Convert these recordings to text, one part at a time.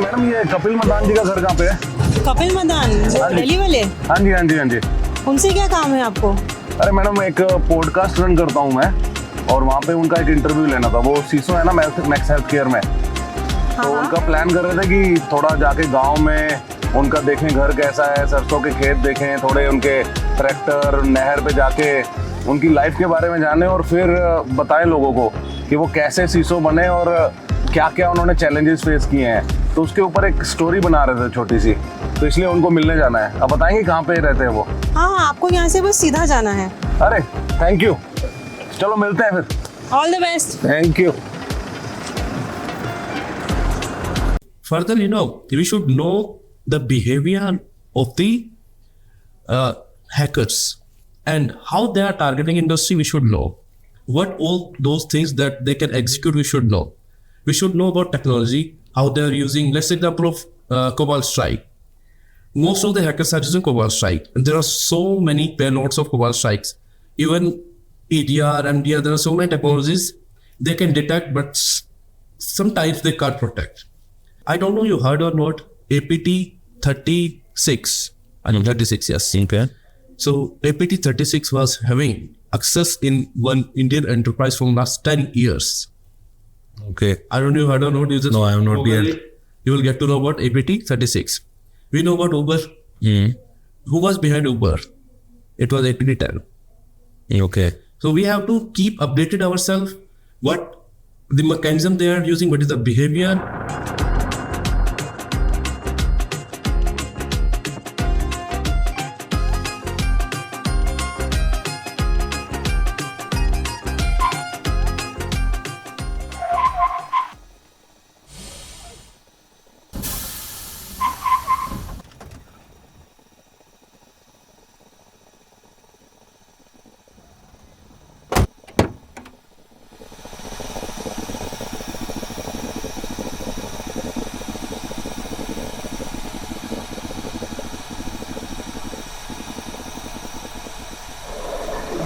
Madam ये कपिल मदान जी का घर कहाँ पे है? कपिल मदान दिल्ली वाले? हाँ जी हाँ जी हाँ जी। उनसे क्या काम है आपको? अरे मैडम एक पॉडकास्ट रन करता हूँ मैं और वहाँ पे उनका एक इंटरव्यू लेना था। वो सीसो है ना मैक्स हेल्थ केयर में, तो उनका प्लान कर रहे थे कि थोड़ा जाके गांव में उनका देखें घर कैसा है, सरसों के खेत देखें, थोड़े उनके ट्रैक्टर, नहर पे जाके उनकी लाइफ के बारे में जाने और फिर बताएं लोगों को कि वो कैसे सीसो बने और क्या क्या उन्होंने चैलेंजेस फेस किए हैं। तो उसके ऊपर एक स्टोरी बना रहे थे छोटी सी, तो इसलिए उनको मिलने जाना है। अब बताएंगे कहाँ पे रहते हैं वो? हाँ, आपको यहाँ से बस सीधा जाना है। अरे थैंक यू, चलो मिलते हैं फिर। All the best. Thank you. Further, we should know the behavior of the hackers and how they are targeting industry. We should know what all those things that they can execute. We should know. We should know about technology, how they are using. Let's take the example of Cobalt Strike. Most of the hackers are using Cobalt Strike, and there are so many payloads of Cobalt Strikes. Even EDR, MDR, there are so many technologies they can detect, but sometimes they can't protect. I don't know you heard or not, APT 36. I mean 36, yes. Okay. So APT 36 was having access in one Indian enterprise from last 10 years. Okay. I don't know you heard or not. You just No, I have not yet. You will get to know about APT 36. We know about Uber. Who was behind Uber? It was APT 10. Okay. So we have to keep updated ourselves. What the mechanism they are using, what is the behavior.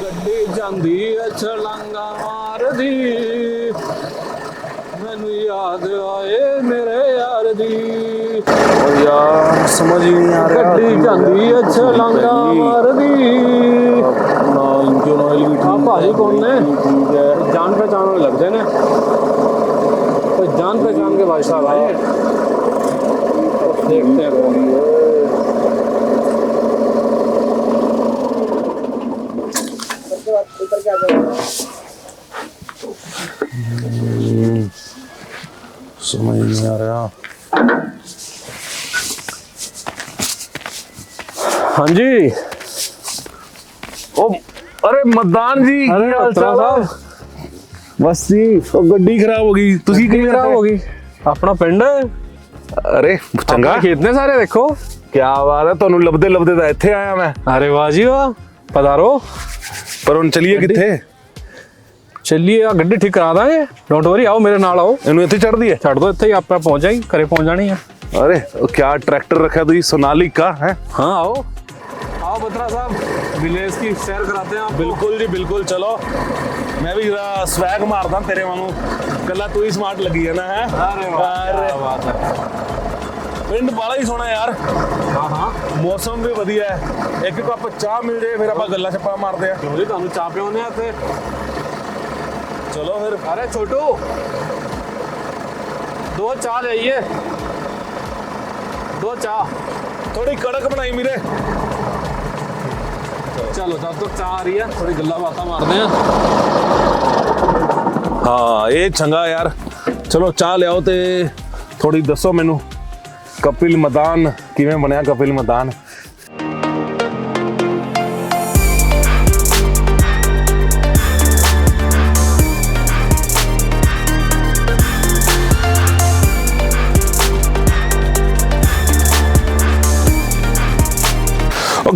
ਗੱਡੀ ਜਾਂਦੀ ਐ ਛਲਾਂਗਾ ਮਾਰਦੀ ਮੈਨੂੰ ਯਾਦ ਆਏ ਮੇਰੇ ਯਾਰ ਦੀ और यार समझ ही नहीं आ रहा। ਗੱਡੀ ਜਾਂਦੀ ਐ ਛਲਾਂਗਾ ਮਾਰਦੀ इंजन ऑयल भी ਆ ਭਾਜੀ ਕੌਣ ਨੇ? ठीक है। जान पहचान वाले लगते ने, कोई जान पहचान के भाई साहब आए, देखते हैं कौन है। समझ नहीं आ रहा। हाँ जी। ओ अरे मदान जी, अरे ਕੀ ਹਾਲ ਬਤਰਾ ਚਾਲ ਆ? ਬਸ ਜੀ, ਉਹ ਗੱਡੀ ਖਰਾਬ ਹੋ ਗਈ। ਤੁਸੀਂ ਕਿਵੇਂ खराब हो गई? अपना पिंड ਅਰੇ ਚੰਗਾ, खेत ने सारे देखो। ਕੀ ਬਾਤ ਹੈ। ਤੁਹਾਨੂੰ ਲੱਭਦੇ ਲੱਭਦੇ ਤਾਂ ਇੱਥੇ ਆਇਆ ਮੈਂ। अरे वाह जी वाह, पधारो। ਪਰ ਹੁਣ ਚਲੀਏ ਕਿੱਥੇ? चलिए आ गड्डी ठीक करा देंगे, डोंट वरी, आओ मेरे नाल आओ। ਇਹਨੂੰ ਇੱਥੇ ਚੜਦੀ ਹੈ? छड़ दो इत्थे ही, आप पहुंच जाएगी, घरे पहुंच जानी है। अरे क्या ट्रैक्टर रखा तुझे, सोनालिका है? हाँ आओ आओ बत्रा साहब, विलेज की सैर कराते हैं आपको। बिल्कुल जी बिल्कुल, चलो मैं भी जरा स्वैग मारदा तेरे वांगू। कला तू ही स्मार्ट लगी है ना? है अरे वाह, क्या बात है। पिंड बाला ही सोना यार। हाँ हाँ, मौसम भी वधिया है। एक कप चाह मिल जाए फिर आप गल्ला छप्पा मारते हैं। क्यों जी, तुहानू चाह पियोने आते। चलो फिर। अरे छोटू, 2 चाह चाहिए, 2 चाह। थोड़ी कड़क बनाई मेरे। चलो जब तक चाह आ रही है, थोड़ी गल्ला बात मारते हैं। हाँ ये चंगा यार। चलो चाह ले आओ ते थोड़ी दसो मैनू कपिल मदान किवें बनया कपिल मदान।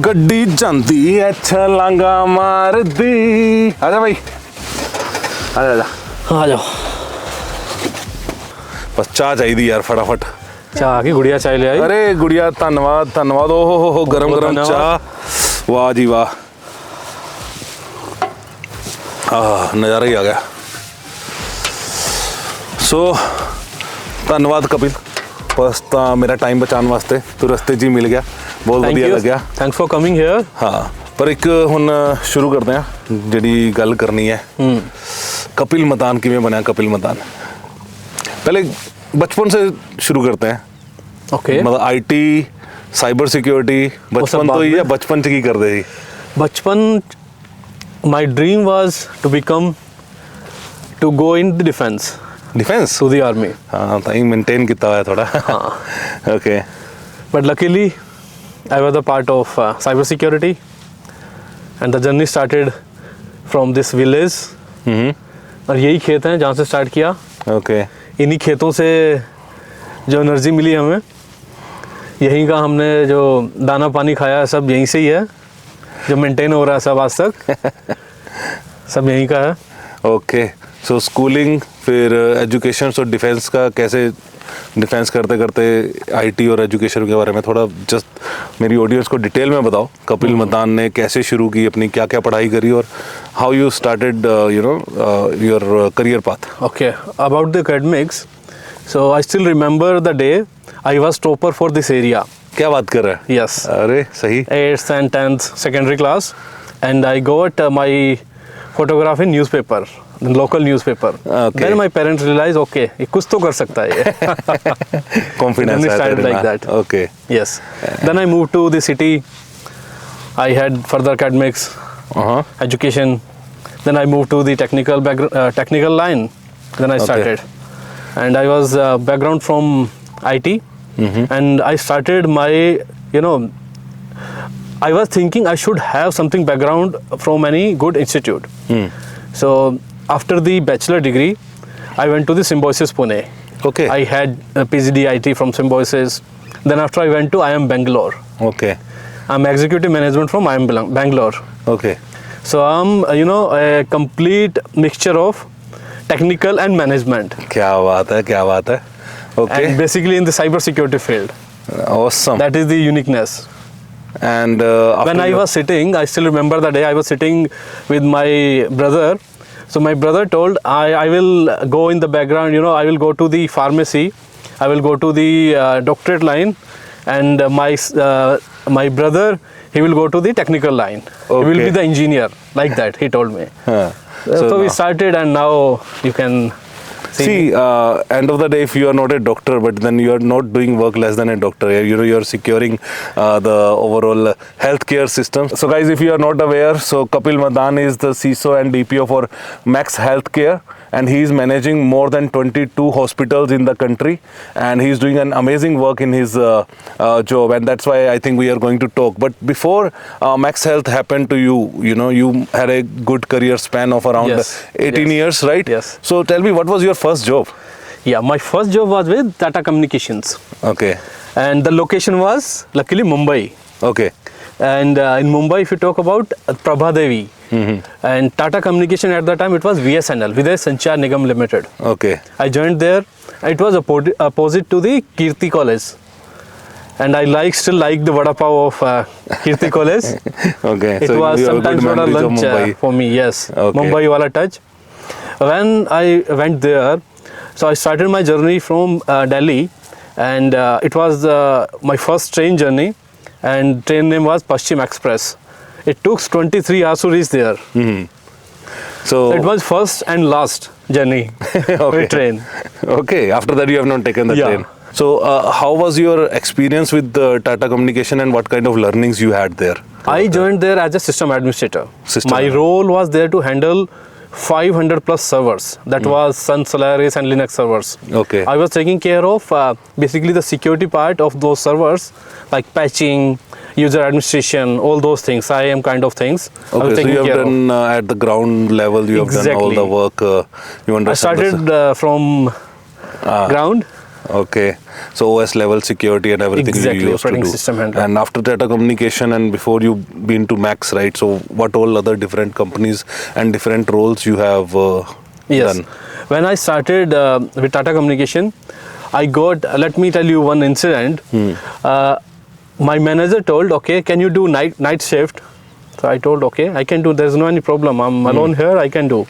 गड्डी जांदी है छलांगा मारदी। आजा भाई, आजा आजा आ जाओ। बस चाह चाहिए यार फटाफट। चाह की गुड़िया चाय ले आई। अरे गुड़िया धन्यवाद धन्यवाद। ओ हो गरम गरम चाह, वाह जी वाह। नज़ारा ही आ गया। सो धन्यवाद कपिल, ਫਸਟ ਤਾਂ ਮੇਰਾ ਟਾਈਮ ਬਚਾਉਣ ਵਾਸਤੇ ਤੂੰ ਰਸਤੇ 'ਚ ਹੀ ਮਿਲ ਗਿਆ, ਬਹੁਤ Thank ਵਧੀਆ you. ਲੱਗਿਆ। Thanks for coming here. ਹਾਂ, ਪਰ ਇੱਕ ਹੁਣ ਸ਼ੁਰੂ ਕਰਦੇ ਹਾਂ ਜਿਹੜੀ ਗੱਲ ਕਰਨੀ ਹੈ। कपिल मदान किमें बना कपिल मदान? पहले बचपन से शुरू करते हैं। Okay. मतलब आईटी, साइबर सिक्योरिटी बचपन तो ही है, बचपन से की कर दे। बचपन my dream was to go in the defense. Defence To the army. हाँ, तो मेंटेन किया हुआ है थोड़ा। Okay. But luckily, I was a part of cybersecurity, and the journey started from this village. और यही खेत हैं जहाँ से स्टार्ट किया। ओके। इन्हीं खेतों से जो एनर्जी मिली हमें, यहीं का हमने जो दाना पानी खाया सब यहीं से ही है, जो मेंटेन हो रहा है सब आज तक सब यहीं का है। ओके, सो स्कूलिंग फिर एजुकेशन, सो डिफेंस का कैसे, डिफेंस करते करते आईटी और एजुकेशन के बारे में थोड़ा जस्ट मेरी ऑडियंस को डिटेल में बताओ। कपिल मदान ने कैसे शुरू की, अपनी क्या क्या पढ़ाई करी, और how you started your career path? Okay, about the academics, so I still remember the day I was topper for this area. क्या बात कर रहा है? Yes. अरे सही। 8th and 10th secondary class, and I got my photograph in newspaper, the local newspaper. Okay. Then my parents realized, okay, ये कुछ तो कर सकता है ये। Confidence Then it है started तेरे like में। that. Okay. Yes. Then I moved to the city. I had further academics, education. Then I moved to the technical line. Then I started, and I was background from IT, and I started my, I was thinking I should have something background from any good institute. So after the bachelor degree, I went to the Symbiosis Pune. Okay. I had PGD IT from Symbiosis. Then after I went to IIM Bangalore. Okay. I'm executive management from IIM Bangalore. Okay. So I'm, a complete mixture of technical and management. क्या बात है, क्या बात है। Okay. And basically in the cybersecurity field. Awesome. That is the uniqueness. And When I was sitting, I still remember the day I was sitting with my brother. So my brother told, I will go in the background, I will go to the pharmacy, I will go to the doctorate line, and my brother, he will go to the technical line. He will be the engineer, like that, he told me. So we started, and now you can see, end of the day, if you are not a doctor, but then you are not doing work less than a doctor. You are securing the overall healthcare system. So guys, if you are not aware, so Kapil Madaan is the CISO and DPO for Max Healthcare, and he is managing more than 22 hospitals in the country, and he is doing an amazing work in his job, and that's why I think we are going to talk. But before Max Health happened to you, you had a good career span of around 18 years, right? Yes. So tell me, what was your first job? Yeah, my first job was with Tata Communications. Okay. And the location was luckily Mumbai. Okay. And in Mumbai, if you talk about Prabha Devi, and Tata Communication at that time, it was VSNL, Vidya Sanchar Nigam Limited. Okay. I joined there. It was opposite to the Kirti College. And I still like the vada pav of Kirti College. Okay. It so was you have sometimes good not a memories of lunch Mumbai. for me, yes. Okay. Mumbai wala touch. When I went there, so I started my journey from Delhi, and it was my first train journey, and train name was Paschim Express. It took 23 hours to reach there. So It was first and last journey with train. Okay. After that, you have not taken the Yeah. train. So how was your experience with the Tata Communication, and what kind of learnings you had there? I joined there as a system administrator. System My role was there to handle 500 plus servers. That was Sun Solaris and Linux servers. Okay. I was taking care of basically the security part of those servers, like patching, user administration, all those things, IAM kind of things. I was Okay, so taking you have care of. done at the ground level, you have done all Exactly. the work. You I understand the started from ground. Okay, so OS level security and everything Exactly, you used to operating do. system handler. And after Tata Communication, and before you been to Max, right? So what all other different companies and different roles you have Yes. done? When I started with Tata Communication, I got, let me tell you one incident. My manager told, okay, can you do night shift? So I told, okay, I can do, there's no any problem. I'm alone here, I can do.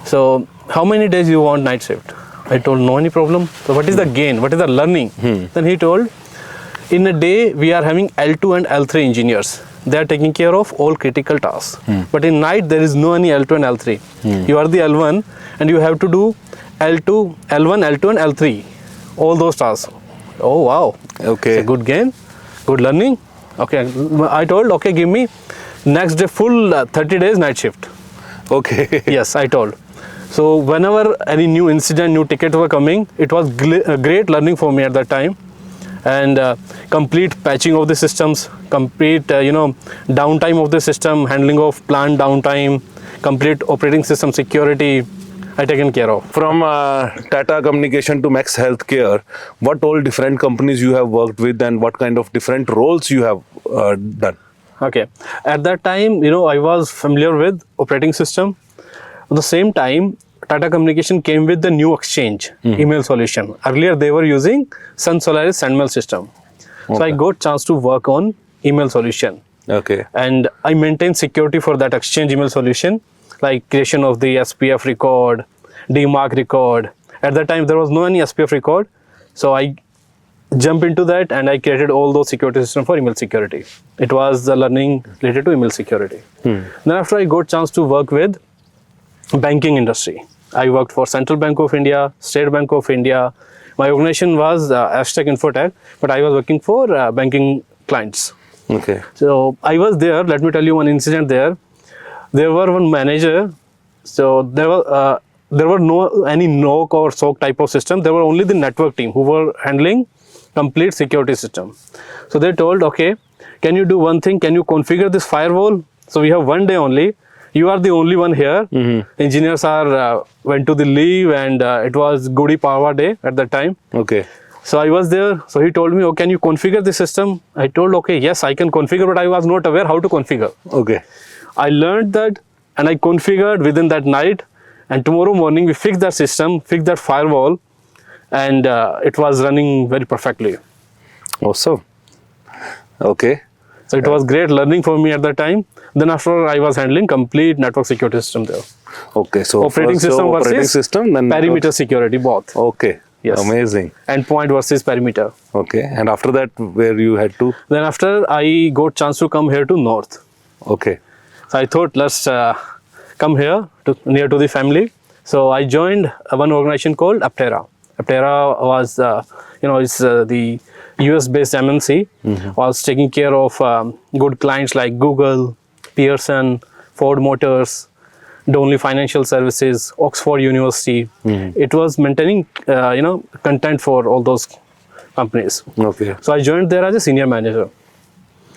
So how many days you want night shift? I told no any problem. So what is the gain? What is the learning? Then he told, in a day we are having L2 and L3 engineers. They are taking care of all critical tasks. But in night there is no any L2 and L3. You are the L1 and you have to do L2, L1, L2 and L3. All those tasks. Oh wow. Okay. It's a good gain, good learning. Okay. I told, okay, give me next day full 30 days night shift. Okay. Yes, I told. So whenever any new incident, new tickets were coming, it was great learning for me at that time. And complete patching of the systems, complete downtime of the system, handling of planned downtime, complete operating system security, I taken care of. From Tata Communication to Max Healthcare, what all different companies you have worked with and what kind of different roles you have done? Okay. At that time, I was familiar with operating system. At the same time, Tata Communication came with the new exchange email solution. Earlier, they were using Sun Solaris SendMail system. So I got chance to work on email solution. Okay. And I maintained security for that exchange email solution, like creation of the SPF record, DMARC record. At that time, there was no any SPF record. So I jumped into that and I created all those security systems for email security. It was the learning related to email security. Then after I got chance to work with banking industry. I worked for Central Bank of India, State Bank of India. My organization was Aztec Infotech, but I was working for banking clients. Okay. So I was there. Let me tell you one incident there. There were one manager. So there were no any NOC or SOC type of system. There were only the network team who were handling complete security system. So they told, okay, can you do one thing? Can you configure this firewall? So we have one day only. You are the only one here. Engineers are went to the leave and it was Gudi Parva day at that time. Okay. So I was there. So he told me, oh, can you configure the system? I told, okay, yes, I can configure, but I was not aware how to configure. Okay. I learned that and I configured within that night. And tomorrow morning we fixed that system, fixed that firewall, and it was running very perfectly. Awesome. Okay. So it was great learning for me at that time. Then after I was handling complete network security system there. Okay. So Operating first system operating versus system, then perimeter security, both. Okay. Yes. Amazing. Endpoint versus perimeter. Okay. And after that, where you had to? Then after I got chance to come here to North. Okay. So I thought let's come here near to the family. So I joined one organization called Aptera. Aptera was it's the US based MNC. Was taking care of good clients like Google, Pearson, Ford Motors, Donley Financial Services, Oxford University. It was maintaining content for all those companies. Okay. So I joined there as a senior manager.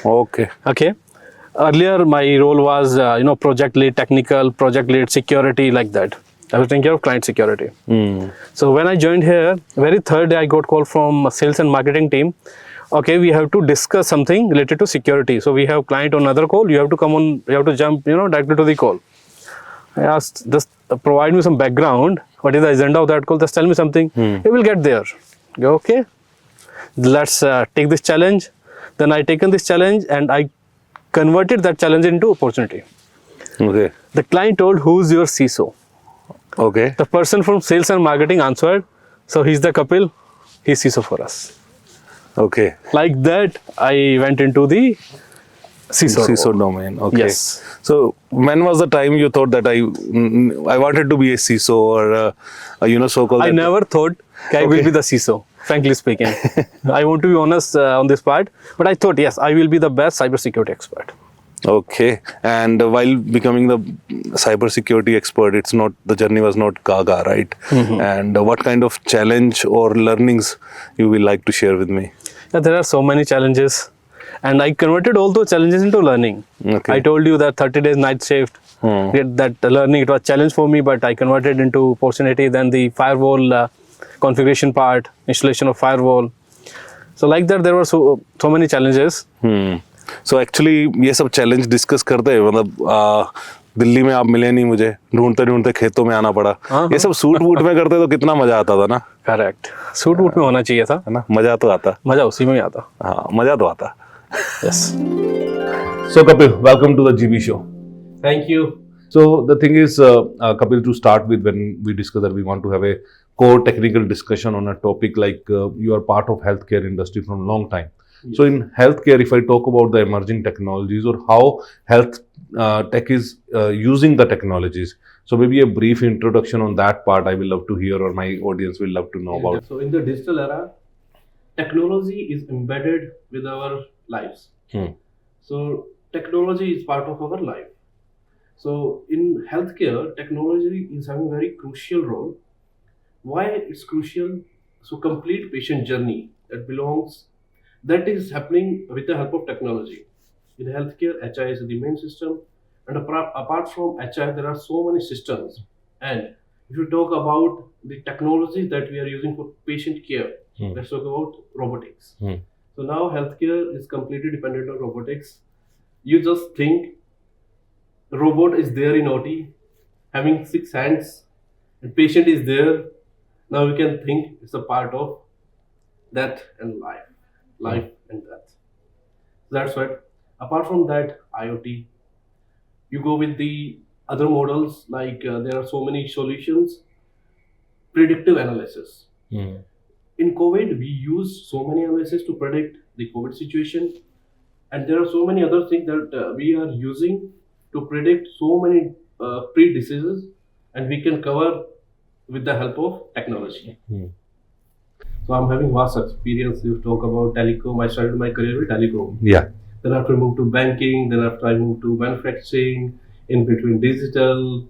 Okay. Okay. Earlier my role was project lead, technical, project lead, security, like that. I was taking care of client security. So when I joined here, very third day I got call from sales and marketing team. Okay, we have to discuss something related to security. So we have client on another call. You have to come on. You have to jump directly to the call. I asked, just provide me some background. What is the agenda of that call? Just tell me something. You will get there. Go, okay. Let's take this challenge. Then I taken this challenge and I converted that challenge into opportunity. Okay. The client told, who's your CISO? Okay. The person from sales and marketing answered, so he's the Kapil, he's CISO for us. Okay. Like that, I went into the CISO. CISO domain. Okay. Yes. So when was the time you thought that I wanted to be a CISO or so-called? I never thought I will be the CISO, frankly speaking. I want to be honest on this part, but I thought, yes, I will be the best cybersecurity expert. Okay. And while becoming the cybersecurity expert, the journey was not gaga, right? And what kind of challenge or learnings you will like to share with me? Yeah, there are so many challenges. And I converted all those challenges into learning. Okay. I told you that 30 days night shift, that learning, it was a challenge for me, but I converted into opportunity. Then the firewall configuration part, installation of firewall. So like that, there were so many challenges. So actually ये सब challenge discuss करते हैं मतलब दिल्ली में आप मिले नहीं मुझे ढूंढते ढूंढते खेतों में आना पड़ा ये सब सूट वूट में करते तो कितना मजा आता था ना करेक्ट सूट वूट में होना चाहिए था है ना मजा तो आता मजा उसी में ही आता हाँ मजा तो आता yes so Kapil welcome to the GB show Thank you. so the thing is Kapil to start with when we discuss that we want to have a core technical discussion on a topic like you are part of healthcare industry from a long time. So in healthcare, if I talk about the emerging technologies or how health tech is using the technologies, so maybe a brief introduction on that part I will love to hear, or my audience will love to know about. So in the digital era, technology is embedded with our lives. So technology is part of our life. So in healthcare, technology is having a very crucial role. Why it's crucial? So complete patient journey that is happening with the help of technology. In healthcare, HI is the main system, and apart from HI, there are so many systems. And if you talk about the technology that we are using for patient care, let's talk about robotics. So now healthcare is completely dependent on robotics. You just think robot is there in OT, having 6 hands, and patient is there. Now we can think it's a part of death and life and death. That's right. Apart from that, IoT, you go with the other models like there are so many solutions, predictive analysis. In COVID, we use so many analysis to predict the COVID situation, and there are so many other things that we are using to predict so many pre-diseases, and we can cover with the help of technology. So I'm having vast experience. You talk about telecom. I started my career with telecom. Yeah. Then after I moved to banking. Then after I moved to manufacturing. In between digital,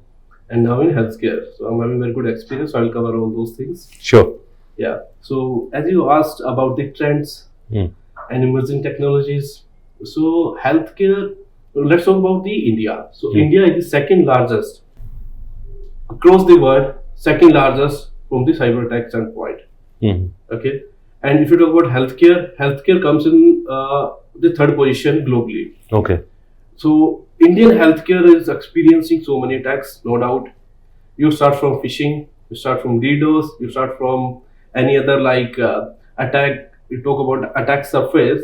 and now in healthcare. So I'm having very good experience. So I'll cover all those things. Sure. Yeah. So as you asked about the trends and emerging technologies, so healthcare. Let's talk about the India. So India is the second largest across the world. Second largest from the cyber attack standpoint. Okay, and if you talk about healthcare comes in the third position globally. Okay. So Indian healthcare is experiencing so many attacks, no doubt. You start from phishing, you start from DDoS, you start from any other like attack. You talk about attack surface,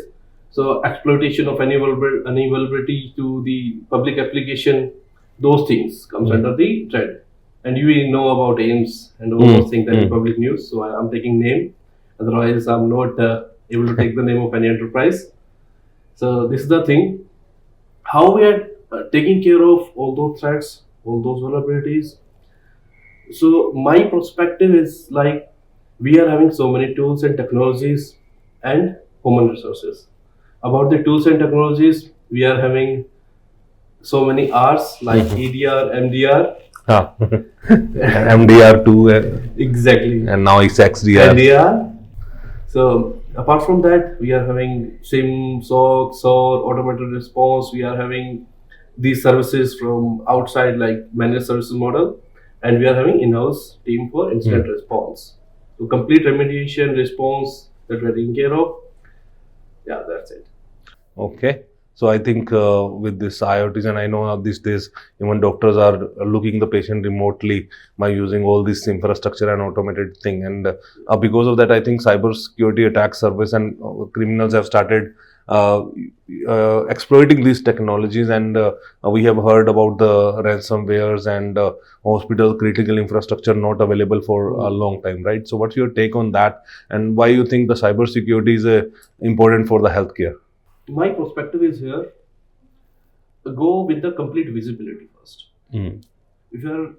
so exploitation of any vulnerability to the public application. Those things comes under the trend. And you will know about AIMS and all those things that in public news. So I'm taking name. Otherwise, I'm not able to take the name of any enterprise. So this is the thing. How we are taking care of all those threats, all those vulnerabilities. So my perspective is like we are having so many tools and technologies and human resources. About the tools and technologies, we are having so many R's like EDR, MDR. MDR2 Exactly. and now it's XDR. NDR. So apart from that, we are having SIM, SOC, SOAR, automated response. We are having these services from outside like managed services model, and we are having in-house team for incident response. So complete remediation response that we are taking care of. Yeah, that's it. Okay. So I think with this IoTs, and I know these days even doctors are looking the patient remotely by using all this infrastructure and automated thing. And because of that, I think cybersecurity attack service and criminals have started exploiting these technologies. And we have heard about the ransomwares and hospital critical infrastructure not available for a long time, right? So what's your take on that, and why you think the cybersecurity is important for the healthcare? My perspective is here, go with the complete visibility first. If you are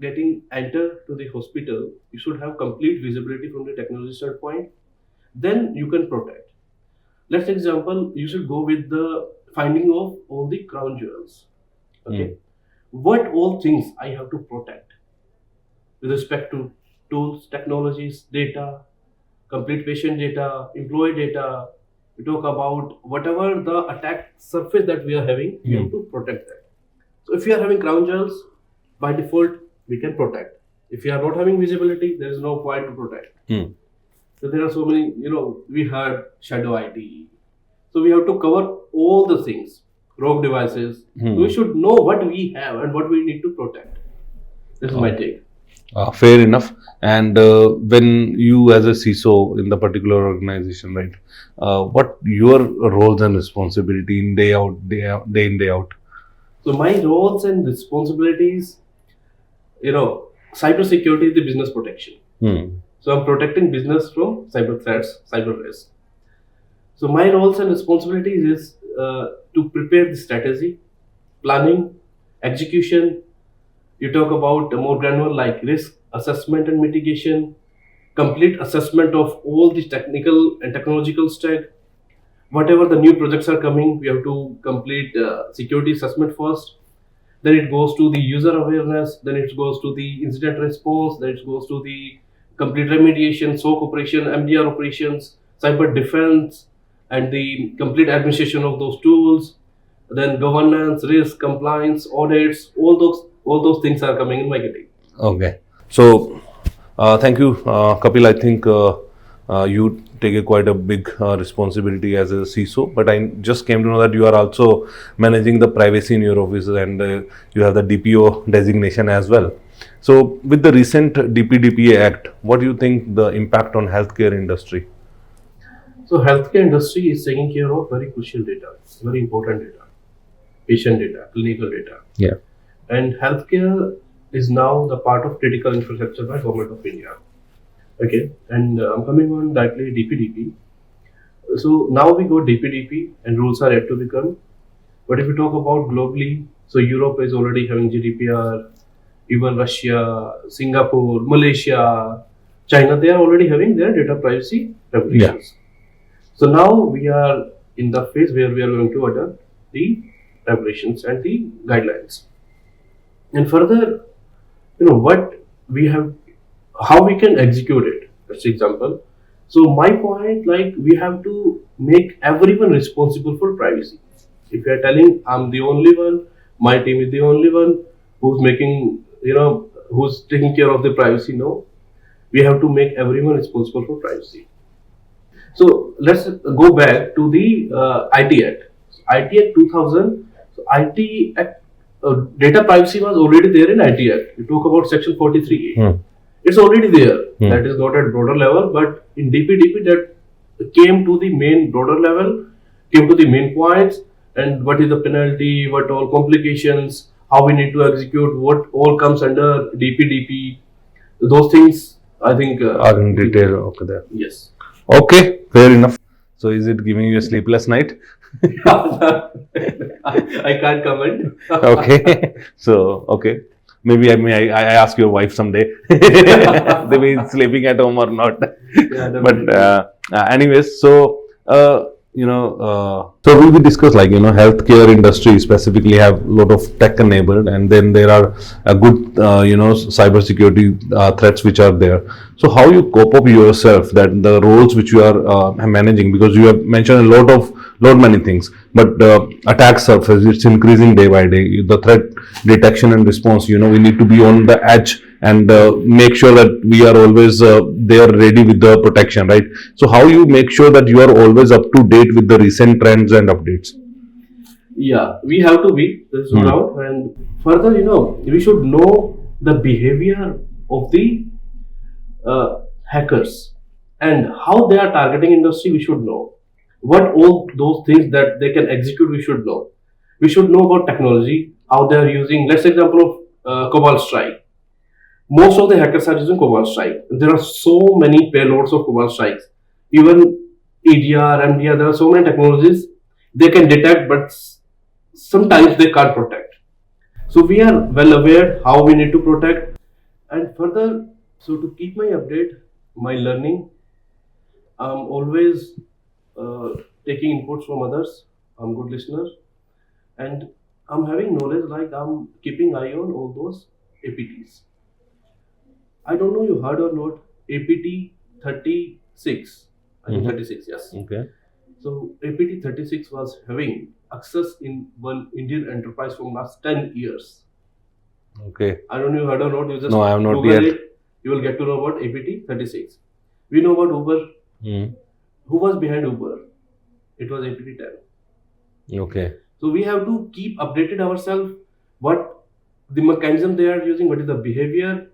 getting enter to the hospital, you should have complete visibility from the technology standpoint. Then you can protect. Let's example, you should go with the finding of all the crown jewels. Okay, what all things I have to protect with respect to tools, technologies, data, complete patient data, employee data. We talk about whatever the attack surface that we are having, we have to protect that. So if we are having crown jewels, by default, we can protect. If you are not having visibility, there is no point to protect. So there are so many, we heard shadow IT. So we have to cover all the things, rogue devices. So we should know what we have and what we need to protect. This is my take. Fair enough. And when you as a CISO in the particular organization, right, what your roles and responsibility in day in, day out? So my roles and responsibilities, cybersecurity is the business protection. So I'm protecting business from cyber threats, cyber risk. So my roles and responsibilities is to prepare the strategy, planning, execution. You talk about more granular like risk assessment and mitigation, complete assessment of all the technical and technological stack. Whatever the new projects are coming, we have to complete security assessment first. Then it goes to the user awareness. Then it goes to the incident response. Then it goes to the complete remediation, SOC operation, MDR operations, cyber defense, and the complete administration of those tools. Then governance, risk, compliance, audits, all those things are coming in marketing. Okay. So, thank you, Kapil. I think you take quite a big responsibility as a CISO, but I just came to know that you are also managing the privacy in your office and you have the DPO designation as well. So, with the recent DPDPA Act, what do you think the impact on healthcare industry? So healthcare industry is taking care of very crucial data, very important data, patient data, clinical data. Yeah. And healthcare is now the part of critical infrastructure by Government of India. Okay, and I'm coming on directly DPDP. So now we go DPDP and rules are yet to become. But if we talk about globally, so Europe is already having GDPR, even Russia, Singapore, Malaysia, China, they are already having their data privacy regulations. So now we are in the phase where we are going to adopt the regulations and the guidelines. And further, what we have, how we can execute it. That's example. So my point, like we have to make everyone responsible for privacy. If you are telling I'm the only one, my team is the only one who's making, who's taking care of the privacy, no. We have to make everyone responsible for privacy. So let's go back to the IT Act. IT Act 2000. So IT Act data privacy was already there in IT Act. You talk about Section 43A. It's already there. That is not at broader level, but in DPDP that came to the main broader level, came to the main points, and what is the penalty, what all complications, how we need to execute, what all comes under DPDP. Those things, I think, Are in detail over there. Yes. Okay, fair enough. So, is it giving you a sleepless night? I can't comment. Okay. So, okay. Maybe I ask your wife someday. They be sleeping at home or not. Yeah, But anyways, so so we discuss like healthcare industry specifically have a lot of tech enabled, and then there are a good cybersecurity threats which are there. So how you cope up yourself that the roles which you are managing, because you have mentioned a lot many things, but attack surface, it's increasing day by day. The threat detection and response, we need to be on the edge and make sure that we are always there ready with the protection, right? So how you make sure that you are always up to date with the recent trends and updates? Yeah, we have to be, there's no doubt. And further, we should know the behavior of the hackers and how they are targeting industry. We should know what all those things that they can execute. We should know. We should know about technology, how they are using. Let's say example of Cobalt Strike. Most of the hackers are using Cobalt Strike. There are so many payloads of Cobalt Strikes. Even EDR, MDR, there are so many technologies they can detect, but sometimes they can't protect. So we are well aware how we need to protect. And further, so to keep my update, my learning, I'm always taking inputs from others. I'm good listener, and I'm having knowledge, like I'm keeping eye on all those APTs. I don't know you heard or not, APT 36. I think 36, yes. Okay. So APT 36 was having access in one Indian enterprise from last 10 years. Okay. I don't know you heard or not, you just No, I have not Google yet. it, you will get to know about APT 36. We know about Uber. Who was behind Uber? It was APT 10. Okay. So we have to keep updated ourselves, what the mechanism they are using, what is the behavior,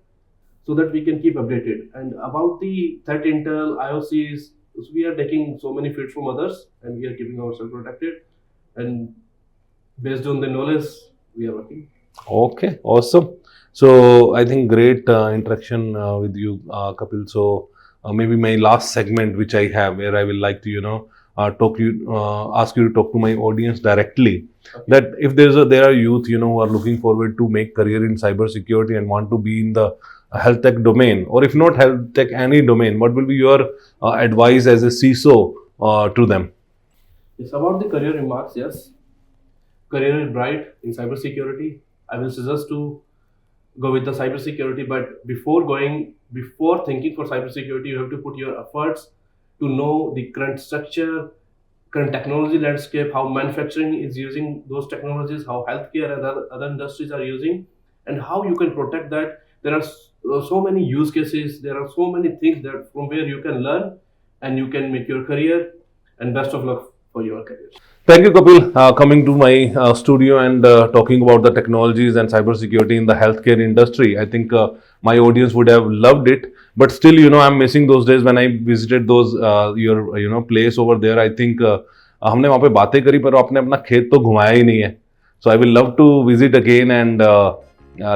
so that we can keep updated. And about the threat intel, IOCs, so we are taking so many feeds from others and we are keeping ourselves protected. And based on the knowledge, we are working. Okay, awesome. So I think great interaction with you, Kapil. So maybe my last segment, which I have, where I will like to, ask you to talk to my audience directly. That if there are youth, who are looking forward to make career in cybersecurity and want to be in the health tech domain, or if not health tech, any domain, what will be your advice as a CISO to them? It's about the career remarks, yes. Career is bright in cybersecurity. I will suggest to go with the cybersecurity, but before thinking for cybersecurity, you have to put your efforts to know the current structure, current technology landscape, how manufacturing is using those technologies, how healthcare and other industries are using, and how you can protect that. There are so many use cases, there are so many things that from where you can learn and you can make your career, and best of luck for your career. Thank you, Kapil, coming to my studio and talking about the technologies and cybersecurity in the healthcare industry. I think my audience would have loved it, but still, I'm missing those days when I visited those your place over there. I think हमने वहाँ पे बातें करी, पर आपने अपना खेत तो घुमाया ही नहीं है. So I will love to visit again and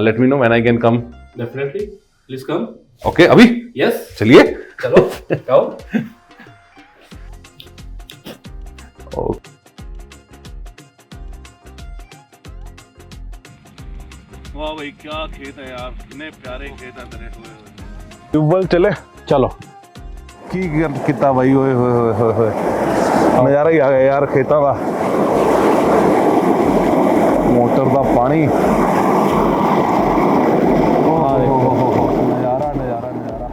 let me know when I can come. Definitely, please come. Okay, अभी? Yes. चलिए. चलो, आओ. Okay. वाह भाई क्या खेत है यार, कितने प्यारे खेत हैं तेरे हुए. ट्यूबवेल चले चलो. की कितना भाई होए होए होए होए नज़ारा ही आ गया यार खेतां ਦਾ मोटर ਦਾ पानी नज़ारा नज़ारा नज़ारा.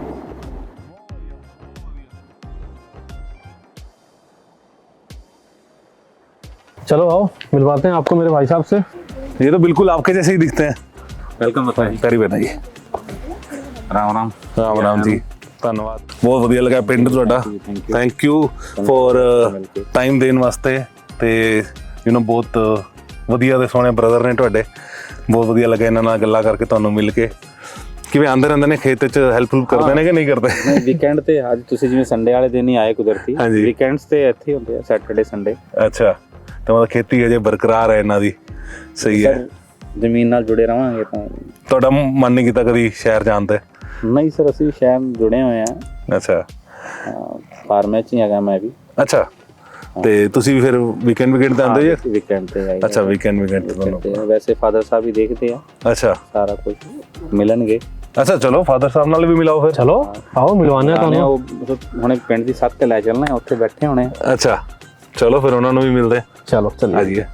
चलो आओ, मिलवाते हैं आपको मेरे भाई साहब से. ये तो बिल्कुल आपके जैसे ही दिखते हैं. वेलकम बताइए. करी बताइए. राम राम. ਰਾਮ ਰਾਮ ਜੀ. ਧੰਨਵਾਦ. ਬਹੁਤ ਵਧੀਆ ਲੱਗਾ ਪਿੰਡ ਤੁਹਾਡਾ. ਥੈਂਕ ਯੂ ਫॉर ਟਾਈਮ ਦੇਣ ਵਾਸਤੇ ਤੇ ਬਹੁਤ ਵਧੀਆ ਤੇ ਸੋਹਣੇ ਬ੍ਰਦਰ ਨੇ ਤੁਹਾਡੇ. ਬਹੁਤ ਵਧੀਆ ਲੱਗਾ ਇਹਨਾਂ ਨਾਲ ਗੱਲਾਂ ਕਰਕੇ, ਤੁਹਾਨੂੰ ਮਿਲ ਕੇ. ਕਿਵੇਂ ਆਂਦੇ ਰਹਿੰਦੇ ਨੇ ਖੇਤ 'ਚ, ਹੈਲਪ ਕਰਦੇ ਨੇ ਕਿ ਨਹੀਂ ਕਰਦੇ? ਨਹੀਂ, ਵੀਕਐਂਡ ਤੇ ਅੱਜ ਤੁਸੀਂ ਜਿਵੇਂ ਸੰਡੇ ਵਾਲੇ ਦਿਨ ਹੀ ਆਏ ਕੁਦਰਤੀ, ਵੀਕਐਂਡਸ ਤੇ ਇੱਥੇ ਹੀ ਹੁੰਦੇ ਆ, ਸੈਟਰਡੇ ਸੰਡੇ. ਅੱਛਾ, ਤਾਂ ਮਤਲਬ ਖੇਤੀ ਅਜੇ ਬਰਕਰਾਰ ਹੈ ਇਹਨਾਂ ਦੀ. ਸਹੀ ਹੈ. ਜ਼ਮੀਨ ਨਾਲ ਜੁੜੇ ਰਵਾਂਗੇ ਤਾਂ. ਤੁਹਾਡਾ ਮਨ ਨਹੀਂ ਕੀਤਾ ਕਦੀ ਸ਼ਹਿਰ ਜਾਣ ਤੇ? ਨਹੀਂ ਸਰ, ਅਸੀਂ ਸ਼ਹਿਰ ਜੁੜੇ ਹੋਏ ਆ. ਅੱਛਾ. ਫਾਰਮ 'ਚ ਹੀ ਹੈਗਾ ਮੈਂ ਵੀ. ਅੱਛਾ, ਤੇ ਤੁਸੀਂ ਵੀ ਫਿਰ ਵੀਕਐਂਡ ਤੇ ਆਉਂਦੇ ਹੋ? ਵੀਕਐਂਡ ਤੇ ਆਏ. ਅੱਛਾ, ਵੀਕਐਂਡ ਤੇ. ਵੈਸੇ ਫਾਦਰ ਸਾਹਿਬ ਵੀ ਦੇਖਦੇ ਆ. ਅੱਛਾ, ਸਾਰਾ ਕੁਝ ਮਿਲਣਗੇ. ਅੱਛਾ, ਚਲੋ ਫਾਦਰ ਸਾਹਿਬ ਨਾਲ ਵੀ ਮਿਲਾਓ ਫਿਰ. ਚਲੋ ਆਓ, ਮਿਲਵਾਉਂਦੇ ਆ ਤੁਹਾਨੂੰ. ਉਹ ਹੁਣੇ ਪਿੰਡ ਦੀ ਸੱਤ ਤੇ ਲੈ ਚੱਲਣਾ, ਉੱਥੇ ਬੈਠੇ ਹੋਣੇ. ਅੱਛਾ, ਚਲੋ ਫਿਰ ਉਹਨਾਂ ਨੂੰ ਵੀ ਮਿਲਦੇ. ਚਲੋ ਚੱਲੀਏ. ਆ ਜਾਈਏ.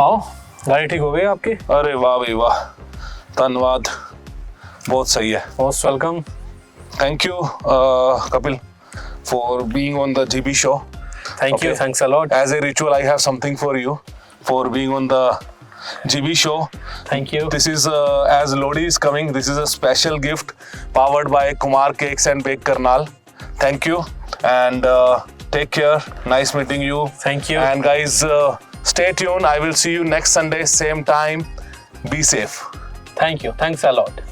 आओ, गाड़ी ठीक हो गई आपकी? अरे वाह भाई वाह, धन्यवाद, बहुत सही है. Most welcome. Thank you, Kapil, for being on the GB show. Thank you, thanks a lot. As a ritual, I have something for you for being on the GB show. Thank you. This is, as Lodi is coming, this is a special gift powered by Kumar Cakes and Bake Karnal. Thank you and take care. Nice meeting you. Thank you. And guys, stay tuned. I will see you next Sunday, same time. Be safe. Thank you. Thanks a lot.